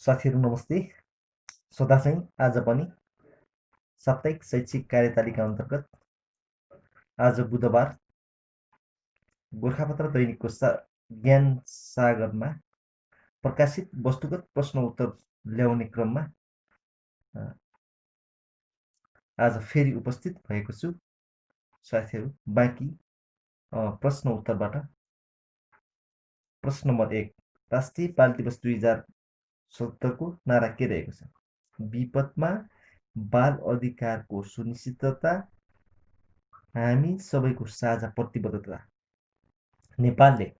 साथीहरू नमस्ते। सदा चाहिँ आज पनि साप्ताहिक शैक्षिक कार्यतालिका अन्तर्गत आज बुधबार गोरखापत्र दैनिकको ज्ञान सागरमा प्रकाशित वस्तुगत प्रश्न उत्तर ल्याउने क्रममा आज फेरि उपस्थित भएको छु। साथीहरू बाँकी प्रश्न उत्तरबाट प्रश्न नम्बर 1, राष्ट्रिय बाल दिवस 2070को नारा के रहेको छ? विपदमा बाल अधिकारको सुनिश्चितता हामी सबैको साझा प्रतिबद्धता। नेपालले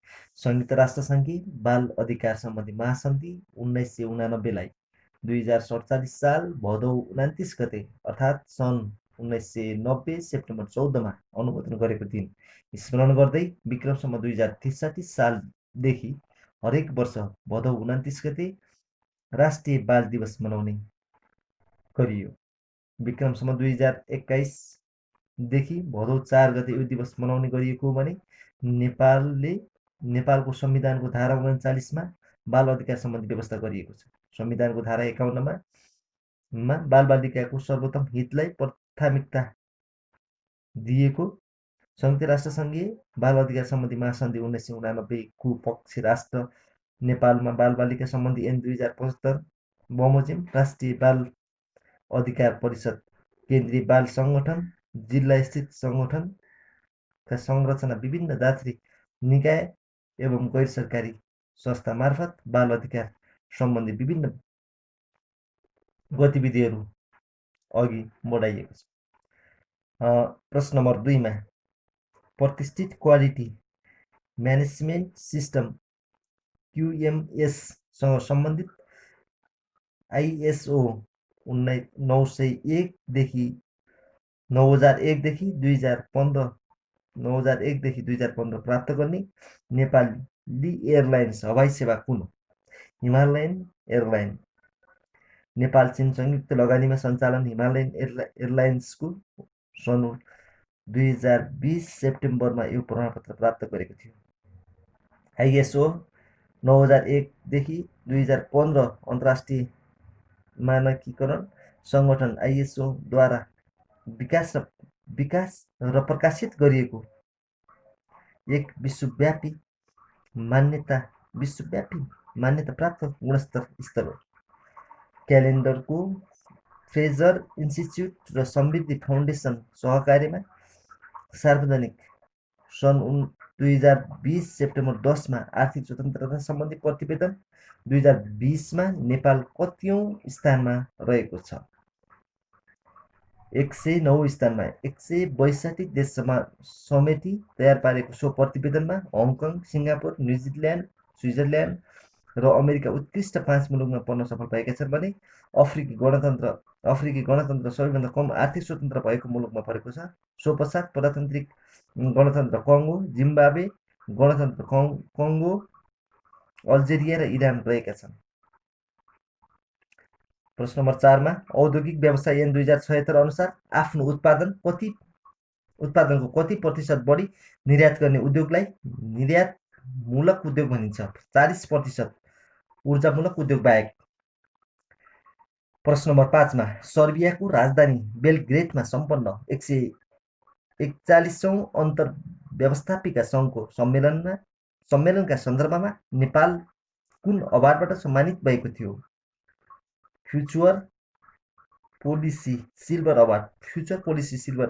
संयुक्त राष्ट्रसङ्घीय बाल अधिकार सम्बन्धी महासन्धि 1989 लाई 2047 साल भदौ 29 गते अर्थात् सन् 1990 सेप्टेम्बर 14 मा अनुमोदन गरेको दिन स्मरण गर्दै विक्रम सम्वत 2063 सालदेखि हरेक वर्ष भदौ 29 गते राष्ट्रिय बाल दिवस मनाउने गरियो। विक्रम सम्वत 2021 देखि भदौ 4 गते यो दिवस मनाउने गरिएको हो भने नेपालको संविधानको धारा 39 मा बाल अधिकार सम्बन्धी व्यवस्था गरिएको छ। संविधानको धारा 51 मा बालबालिकाको सर्वोत्तम हितलाई प्राथमिकता दिएको संयुक्त राष्ट्रसङ्घीय बाल अधिकार सम्बन्धी महासन्धि 1989 को पक्ष राष्ट्र नेपालमा बालबालिका सम्बन्धी ऐन 2075 बमोजिम राष्ट्रिय बाल अधिकार परिषद, केन्द्रीय बाल सङ्गठन, जिल्ला स्थित सङ्गठनका संरचना विभिन्न दात्री निकाय एवं गैर सरकारी संस्था मार्फत बाल अधिकार सम्बन्धी विभिन्न गतिविधिहरू अघि बढाइएको छ। प्रश्न नम्बर 2 मा प्रतिष्ठित क्वालिटी म्यानेजमेन्ट सिस्टम QMS सँग सम्बन्धित ISO 9001 देखि 2001 प्राप्त गर्ने नेपाली एयरलाइन्स हवाई सेवा कुन हो? Himalayan airline. नेपाल चीन संयुक्त लगानीमा सञ्चालन हिमालयन एयरलाइन्सको सन् 2020 सेप्टेम्बरमा यो प्रमाणपत्र प्राप्त गरेको थियो। ISO 9001 देखि 2015 अन्तर्राष्ट्रिय मानकीकरण सङ्गठन ISO द्वारा विकास र प्रकाशित गरिएको एक विश्वव्यापी मान्यता प्राप्त गुणस्तर स्तर हो। क्यालेन्डरको फ्रेजर इन्स्टिच्युट र समृद्धि फाउन्डेसन सहकार्यमा सार्वजनिक सन् 2020 सेप्टेम्बर 10 मा आर्थिक स्वतन्त्रता सम्बन्धी प्रतिवेदन 2020 मा नेपाल कतिौं स्थानमा रहेको छ? 109 स्थानमा 162 देशमा समेति तयार पारेको सो प्रतिवेदनमा हङकङ, सिङ्गापुर, न्युजिल्यान्ड, स्विजरल्यान्ड र अमेरिका उत्कृष्ट 5 मुलुकमा पर्न सफल भएका छन् भने अफ्रिकी गणतन्त्र सबैभन्दा कम आर्थिक स्वतन्त्र भएको मुलुकमा परेको छ। सो पश्चात प्रजातान्त्रिक गणतन्त्र कङ्गो, जिम्बाब्वे गणतन्त्र कङ्गो, अल्जेरिया र इरान रहेका छन्। प्रश्न नम्बर 4 मा औद्योगिक व्यवसाय ऐन 2076 अनुसार आफ्नो उत्पादनको कति प्रतिशत बढी निर्यात गर्ने उद्योगलाई निर्यातमूलक उद्योग भनिन्छ? 40% ऊर्जामूलक उद्योग बाहेक। प्रश्न नम्बर 5 मा सर्बियाको राजधानी बेलग्रेडमा सम्पन्न 141औं अन्तर्व्यवस्थापिका सङ्घको सम्मेलनका सन्दर्भमा नेपाल कुन अवार्डबाट सम्मानित भएको थियो? फ्युचर पोलिसी सिल्भर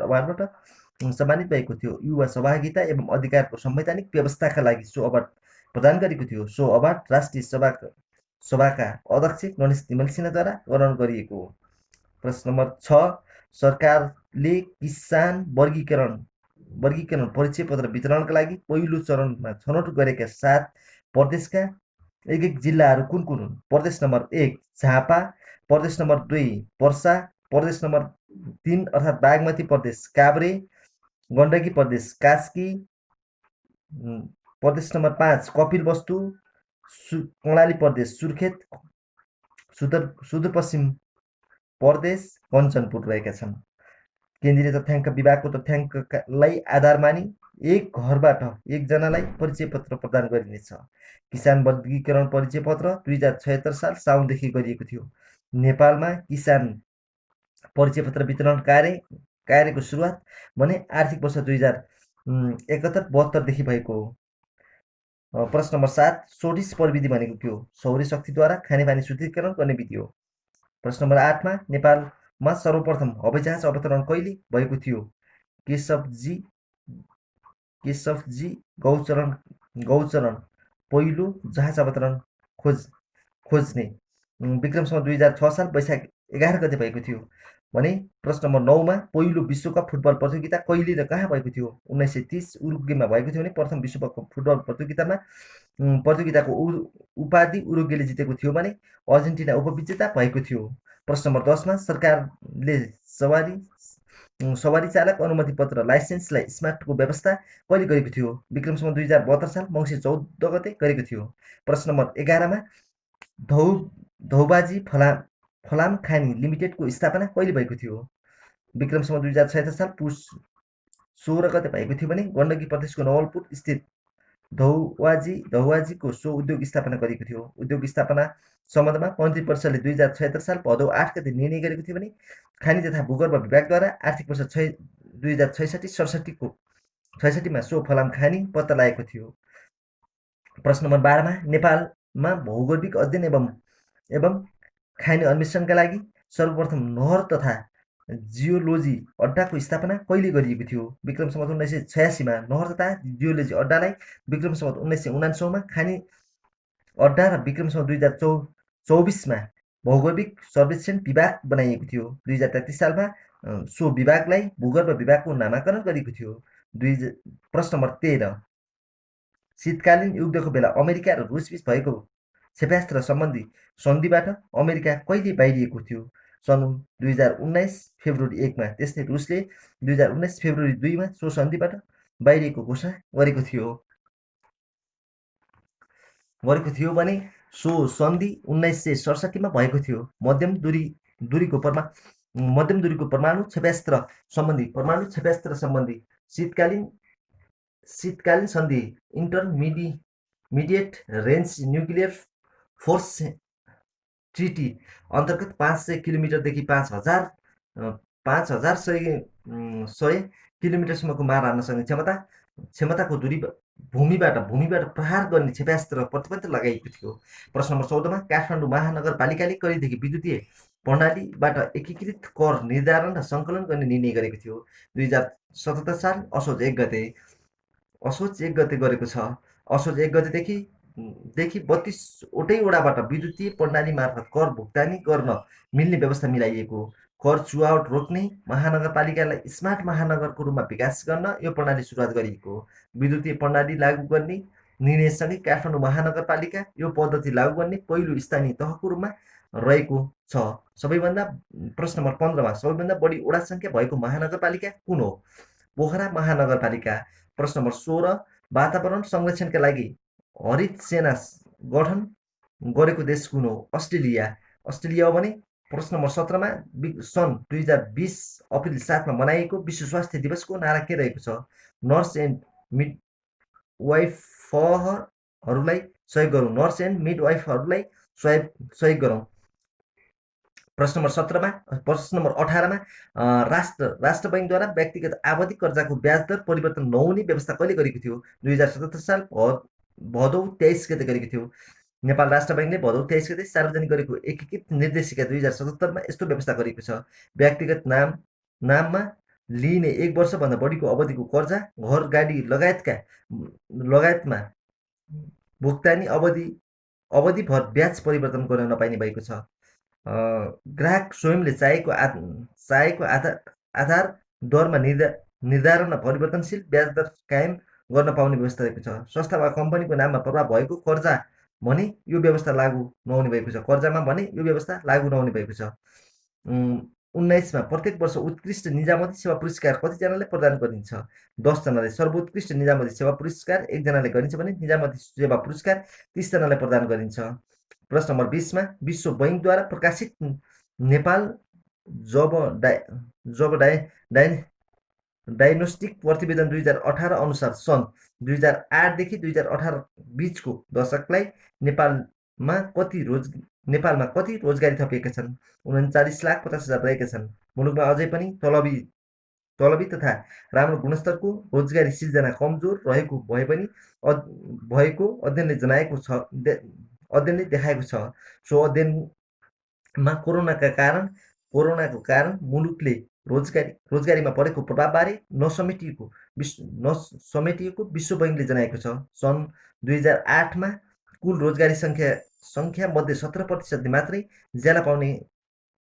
अवार्डबाट सम्मानित भएको थियो। युवा सहभागिता एवं अधिकारको संवैधानिक व्यवस्थाका लागि सो अवार्ड प्रदान गरेको थियो। सो अवार्ड राष्ट्रिय सभाका अध्यक्ष गणेश तिमल सिन्हाद्वारा ग्रहण गरिएको हो। प्रश्न नम्बर 6 सरकारले किसान वर्गीकरण परिचय पत्र वितरणका लागि पहिलो चरणमा छनौट गरेका 7 प्रदेशका एक जिल्लाहरू कुन कुन हुन्? प्रदेश नम्बर 1 झापा, प्रदेश नम्बर 2 पर्सा, प्रदेश नम्बर 3 अर्थात् बागमती प्रदेश काभ्रे, गण्डकी प्रदेश कास्की, प्रदेश नम्बर 5 कपिलवस्तु, कर्णाली प्रदेश सुर्खेत, सुदूरपश्चिम प्रदेश कञ्चनपुर रहेका छन्। केन्द्रीय तथ्याङ्क विभागको तथ्याङ्कलाई आधार मानी एक घरबाट एकजनालाई परिचय पत्र प्रदान गरिनेछ। किसान वर्गीकरण परिचय पत्र 2076 साल साउनदेखि गरिएको थियो। नेपालमा किसान परिचय पत्र वितरण कार्यको सुरुवात भने आर्थिक वर्ष 2071-72देखि भएको हो। प्रश्न नम्बर 7, सोडिस प्रविधि भनेको के हो? सौर्य शक्तिद्वारा खानेपानी शुद्धिकरण गर्ने विधि हो। प्रश्न नम्बर 8मा नेपालमा सर्वप्रथम हवाईजहाज अवतरण कहिले भएको थियो? केशवजी गौचरण पहिलो जहाज अवतरण खोज्ने। विक्रमसँग 2006 साल वैशाख 11 गते भएको थियो भने प्रश्न नम्बर 9मा पहिलो विश्वकप फुटबल प्रतियोगिता कहिले र कहाँ भएको थियो? 1930 उरुग्वेमा भएको थियो भने प्रथम विश्वकप फुटबल प्रतियोगिताको उपाधि उरुग्वेले जितेको थियो भने अर्जेन्टिना उपविजेता भएको थियो। प्रश्न नम्बर 10मा सरकारले सवारी चालक अनुमति पत्र लाइसेन्सलाई स्मार्टको व्यवस्था कहिले गरेको थियो? विक्रमसँग 2072 साल मङ्सिर 14 गते गरेको थियो। प्रश्न नम्बर 11मा धौबाजी फलाम खानी लिमिटेडको स्थापना कहिले भएको थियो? विक्रमसँग 2076 साल पुस 16 गते भएको थियो भने गण्डकी प्रदेशको नवलपुर स्थित धौवाजीको सो उद्योग स्थापना गरिएको थियो। उद्योग स्थापना सम्बन्धमा मन्त्री परिषदले 2076 साल भदौ 8 गते निर्णय गरेको थियो भने खानी तथा भूगर्भ विभागद्वारा आर्थिक वर्ष 2066-67मा सो फलाम खानी पत्ता लागेको थियो। प्रश्न नम्बर 12मा नेपालमा भौगोलिक अध्ययन एवं खानी अन्वेषणका लागि सर्वप्रथम नहर तथा जियोलोजी अड्डाको स्थापना कहिले गरिएको थियो? विक्रम सम्वत 1986मा नहर तथा जियोलोजी अड्डालाई विक्रम सम्वत 1979मा खानी अड्डा र विक्रम सम्वत 2024मा भौगोलिक सर्वेक्षण विभाग बनाइएको थियो। 2033 सालमा सो विभागलाई भूगर्भ विभागको नामाकरण गरिएको थियो। प्रश्न नम्बर 13, शीतकालीन युद्धको बेला अमेरिका र रुसबीच भएको क्षेपणास्त्र सम्बन्धी सन्धिबाट अमेरिका कहिले बाहिरिएको थियो? सन् 2019 फेब्रुअरी 1मा। त्यसै रुसले 2019 फेब्रुअरी 2मा सो सन्धिबाट बाहिरिएको घोषणा गरेको थियो भने सो सन्धि 1967मा भएको थियो। मध्यम दूरीको परमाणु क्षेपणास्त्र सम्बन्धी शीतकालीन सन्धि intermediate range nuclear force treaty अन्तर्गत 500 किलोमिटरदेखि 5100 किलोमिटरसम्मको मार हान्न सक्ने क्षमताको दूरी भूमिबाट प्रहार गर्ने क्षेपणास्त्र प्रतिबन्ध लगाइएको थियो। प्रश्न नम्बर 14मा काठमाडौँ महानगरपालिकाले कहिलेदेखि विद्युतीय प्रणालीबाट एकीकृत कर निर्धारण र सङ्कलन गर्ने निर्णय गरेको थियो? 2077 साल असोज 1 गते गरेको छ। असोज 1 गतेदेखि 32वटै वडाबाट विद्युतीय प्रणाली मार्फत कर भुक्तानी गर्न मिल्ने व्यवस्था मिलाइएको। कर चुहावट रोक्ने महानगरपालिकालाई स्मार्ट महानगरको रूपमा विकास गर्न यो प्रणाली सुरुवात गरिएको। विद्युतीय प्रणाली लागू गर्ने निर्णयसँगै काठमाडौँ महानगरपालिका यो पद्धति लागू गर्ने पहिलो स्थानीय तहको रूपमा रहेको छ। प्रश्न नम्बर 15मा सबैभन्दा बढी वडा सङ्ख्या भएको महानगरपालिका कुन हो? पोखरा महानगरपालिका। प्रश्न नम्बर 16, वातावरण संरक्षणका लागि हरित सेना गठन गरेको देश कुन हो? अस्ट्रेलिया हो भने प्रश्न नम्बर 17मा सन् 2020 अप्रिल 7मा मनाइएको विश्व स्वास्थ्य दिवसको नारा के रहेको छ? नर्स एन्ड मिडवाइफहरूलाई सहयोग गरौँ। नर्स एन्ड मिडवाइफहरूलाई सहयोग गरौँ। प्रश्न नम्बर 18मा राष्ट्र बैङ्कद्वारा व्यक्तिगत आवधिक कर्जाको ब्याज दर परिवर्तन नहुने व्यवस्था कहिले गरेको थियो? 2077 साल भदौ 23 गते गरेको थियो। नेपाल राष्ट्र बैङ्कले भदौ 23 गते सार्वजनिक गरेको एकीकृत निर्देशिका 2077मा यस्तो व्यवस्था गरेको छ। व्यक्तिगत नाममा लिइने 1 वर्षभन्दा बढीको अवधिको कर्जा, घर, गाडी लगायतमा भुक्तानी अवधिभर ब्याज परिवर्तन गर्न नपाइने भएको छ। ग्राहक स्वयंले चाहेको आधार दरमा निर्धारण र परिवर्तनशील ब्याज दर कायम गर्न पाउने व्यवस्था रहेको छ। संस्था वा कम्पनीको नाममा प्रभाव भएको कर्जा भने यो व्यवस्था लागू नहुने भएको छ। 19मा प्रत्येक वर्ष उत्कृष्ट निजामती सेवा पुरस्कार कतिजनालाई प्रदान गरिन्छ? 10 जनालाई। सर्वोत्कृष्ट निजामती सेवा पुरस्कार 1 जनालाई गरिन्छ भने निजामती सेवा पुरस्कार 30 जनालाई प्रदान गरिन्छ। प्रश्न नम्बर 20मा विश्व बैङ्कद्वारा प्रकाशित नेपाल जब डाइ जब डाइ डाइ डायग्नोस्टिक प्रतिवेदन 2018 अनुसार सन् 2008 देखि 2018 बीचको दशकलाई नेपालमा कति रोजगारी थपिएका छन्? 39,50,000 रहेका छन्। मुलुकमा अझै पनि तलबी तथा राम्रो गुणस्तरको रोजगारी सिर्जना कमजोर रहेको भएको अध्ययनले देखाएको छ। सो अध्ययनमा कोरोनाको कारण मुलुकले रोजगारीमा परेको प्रभावबारे नसमेटिएको विश्व बैंकले जनाएको छ। सन् 2008मा कुल रोजगारी सङ्ख्या मध्ये 17% मात्रै ज्याला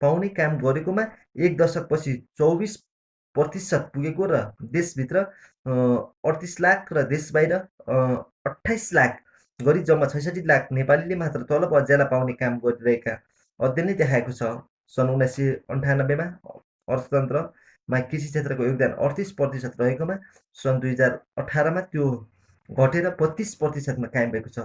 पाउने काम गरेकोमा एक दशकपछि 24% पुगेको र देशभित्र 38 लाख र देशबाहिर 28 लाख गरी जम्मा 66 लाख नेपालीले मात्र तलब वा ज्याला पाउने काम गरिरहेका अध्ययनले देखाएको छ। सन् 1998मा अर्थतन्त्रमा कृषि क्षेत्रको योगदान 38% रहेकोमा सन् 2018मा त्यो घटेर 32%मा कायम भएको छ।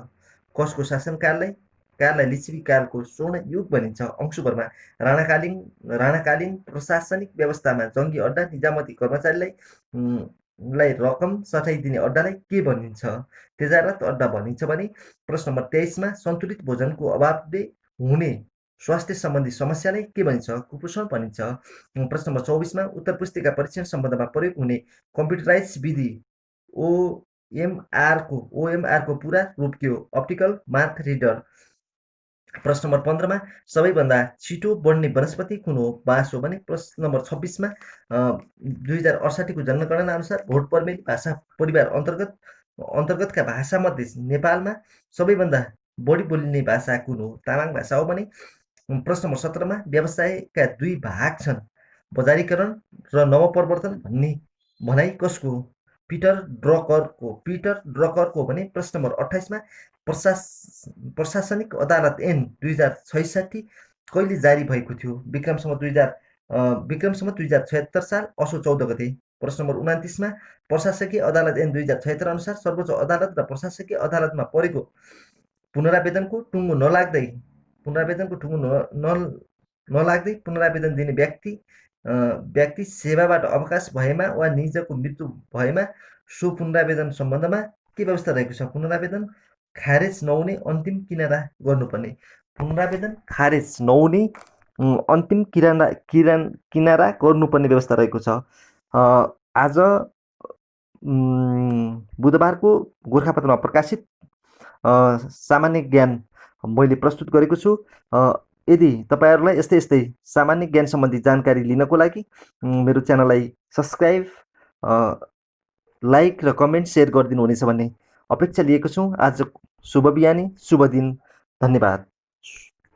कसको शासनकाललाई लिच्छवी कालको स्वर्ण युग भनिन्छ? अंशु वर्मा। राणाकालीन प्रशासनिक व्यवस्थामा जङ्गी अड्डा निजामती कर्मचारीलाई रकम सटाइदिने अड्डालाई के भनिन्छ? तेजारत अड्डा भनिन्छ भने प्रश्न नम्बर 23मा सन्तुलित भोजनको अभावले हुने स्वास्थ्य सम्बन्धी समस्यालाई के भनिन्छ? कुपोषण भनिन्छ। प्रश्न नम्बर 24मा उत्तर पुस्तिका परीक्षण सम्बन्धमा प्रयोग हुने कम्प्युटराइज विधि ओएमआरको पूरा रूप के हो? Optical mark reader. प्रश्न नम्बर 15मा सबैभन्दा छिटो बढ्ने वनस्पति कुन हो? बाँस हो भने प्रश्न नम्बर 26मा 2068को जनगणना अनुसार भोट पर्मेली भाषा परिवार अन्तर्गतका भाषामध्ये नेपालमा सबैभन्दा बढी बोलिने भाषा कुन हो? तामाङ भाषा हो भने प्रश्न नम्बर 17मा व्यवसायका दुई भाग छन्, बजारीकरण र नवप्रवर्तन भन्ने भनाइ कसको हो? पिटर ड्रकरको भने प्रश्न नम्बर 28मा प्रशासनिक अदालत ऐन 2066 कहिले जारी भएको थियो? विक्रमसम्म 2076 साल असो 14 गते। प्रश्न नम्बर 29मा प्रशासकीय अदालत ऐन 2076 अनुसार सर्वोच्च अदालत र प्रशासकीय अदालतमा परेको पुनरावेदनको टुङ्गो नलाग्दै पुनरावेदन दिने व्यक्ति सेवाबाट अवकाश भएमा वा निजको मृत्यु भएमा सो पुनरावेदन सम्बन्धमा के व्यवस्था रहेको छ? पुनरावेदन खारेज नहुने अन्तिम किनारा गर्नुपर्ने। पुनरावेदन खारेज नहुने अन्तिम किनारा गर्नुपर्ने व्यवस्था रहेको छ। आज बुधबारको गोर्खापत्रमा प्रकाशित सामान्य ज्ञान मैले प्रस्तुत गरेको छु। यदि तपाईहरुलाई यस्तै सामान्य ज्ञान सम्बन्धी जानकारी लिनको लागि मेरो च्यानललाई सब्स्क्राइब, लाइक र कमेन्ट सेयर गरिदिनु हुनेछ भन्ने अपेक्षा लिएको छु। आज शुभ बिहानी, शुभ दिन। धन्यवाद।